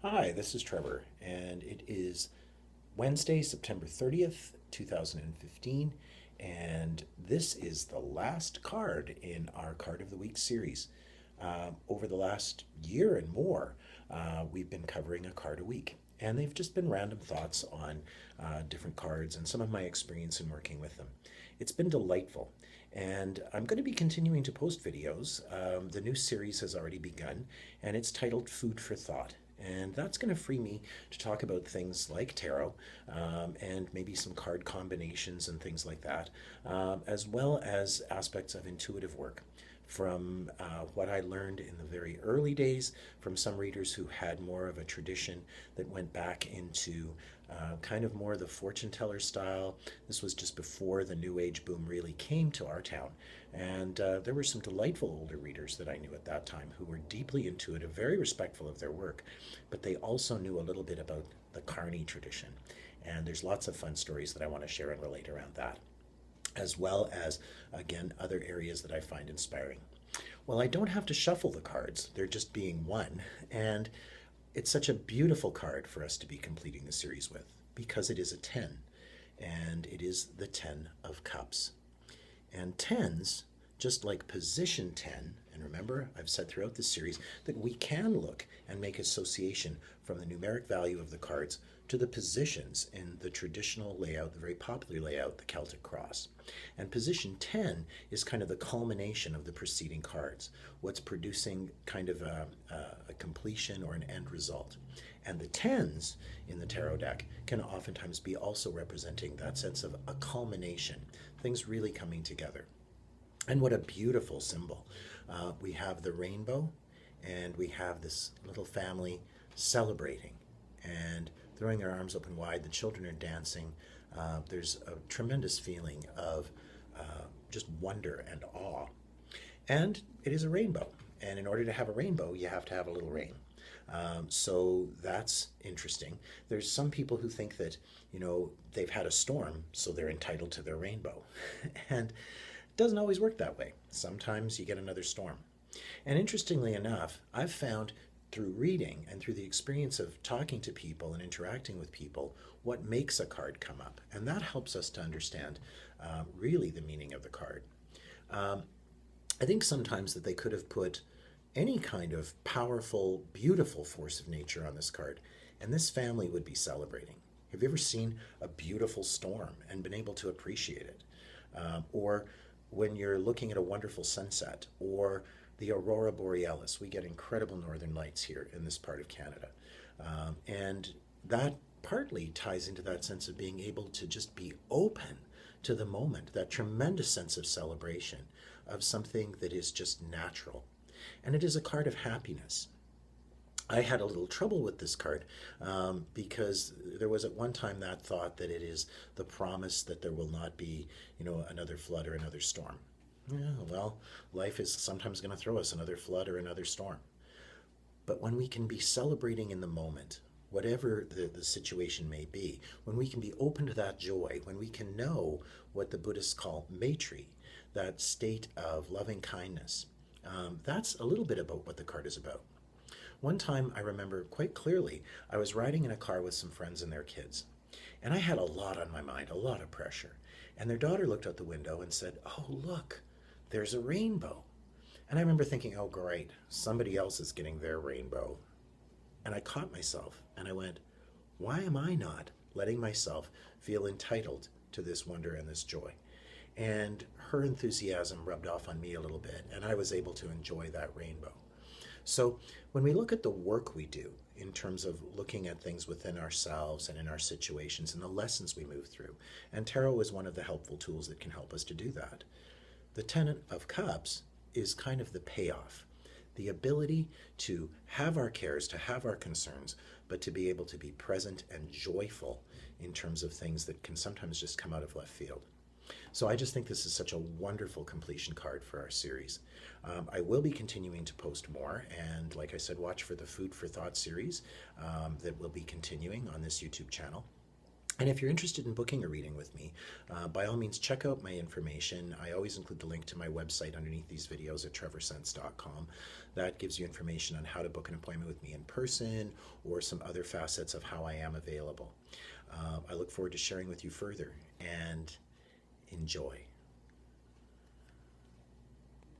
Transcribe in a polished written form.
Hi, this is Trevor, and it is Wednesday, September 30th, 2015, and this is the last card in our Card of the Week series. Over the last year and more, we've been covering a card a week, and they've just been random thoughts on different cards and some of my experience in working with them. It's been delightful, and I'm going to be continuing to post videos. The new series has already begun, and it's titled Food for Thought. And that's going to free me to talk about things like tarot and maybe some card combinations and things like that, as well as aspects of intuitive work from what I learned in the very early days from some readers who had more of a tradition that went back into kind of more the fortune teller style. This was just before the New Age boom really came to our town. And there were some delightful older readers that I knew at that time who were deeply intuitive, very respectful of their work, but they also knew a little bit about the Carnie tradition. And there's lots of fun stories that I want to share and relate around that, as well as, again, other areas that I find inspiring. Well, I don't have to shuffle the cards, they're just being one. And it's such a beautiful card for us to be completing the series with because it is a 10, and it is the 10 of Cups. And tens, just like position 10, and remember, I've said throughout this series that we can look and make association from the numeric value of the cards to the positions in the traditional layout, the very popular layout, the Celtic cross. And position 10 is kind of the culmination of the preceding cards, what's producing kind of a completion or an end result. And the tens in the tarot deck can oftentimes be also representing that sense of a culmination, things really coming together. And what a beautiful symbol. We have the rainbow, and we have this little family celebrating and throwing their arms open wide. The children are dancing. There's a tremendous feeling of just wonder and awe. And it is a rainbow. And in order to have a rainbow, you have to have a little rain. So that's interesting. There's some people who think that, they've had a storm, so they're entitled to their rainbow. And it doesn't always work that way. Sometimes you get another storm. And interestingly enough, I've found through reading and through the experience of talking to people and interacting with people what makes a card come up. And that helps us to understand really the meaning of the card. I think sometimes that they could have put any kind of powerful, beautiful force of nature on this card, and this family would be celebrating. Have you ever seen a beautiful storm and been able to appreciate it? Or when you're looking at a wonderful sunset, or the aurora borealis. We get incredible northern lights here in this part of Canada. And that partly ties into that sense of being able to just be open to the moment, that tremendous sense of celebration of something that is just natural. And it is a card of happiness. I had a little trouble with this card because there was at one time that thought that it is the promise that there will not be, another flood or another storm. Yeah, well, life is sometimes going to throw us another flood or another storm. But when we can be celebrating in the moment, whatever the situation may be, when we can be open to that joy, when we can know what the Buddhists call maitri, that state of loving kindness, that's a little bit about what the card is about. One time I remember quite clearly, I was riding in a car with some friends and their kids, and I had a lot on my mind, a lot of pressure. And their daughter looked out the window and said, "Oh, look, there's a rainbow." And I remember thinking, oh, great, somebody else is getting their rainbow. And I caught myself and I went, why am I not letting myself feel entitled to this wonder and this joy? And her enthusiasm rubbed off on me a little bit, and I was able to enjoy that rainbow. So when we look at the work we do in terms of looking at things within ourselves and in our situations and the lessons we move through, and tarot is one of the helpful tools that can help us to do that. The Ten of Cups is kind of the payoff, the ability to have our cares, to have our concerns, but to be able to be present and joyful in terms of things that can sometimes just come out of left field. So I just think this is such a wonderful completion card for our series. I will be continuing to post more, and like I said, watch for the Food for Thought series that will be continuing on this YouTube channel. And if you're interested in booking a reading with me, by all means, check out my information. I always include the link to my website underneath these videos at trevorsense.com. That gives you information on how to book an appointment with me in person or some other facets of how I am available. I look forward to sharing with you further, and enjoy.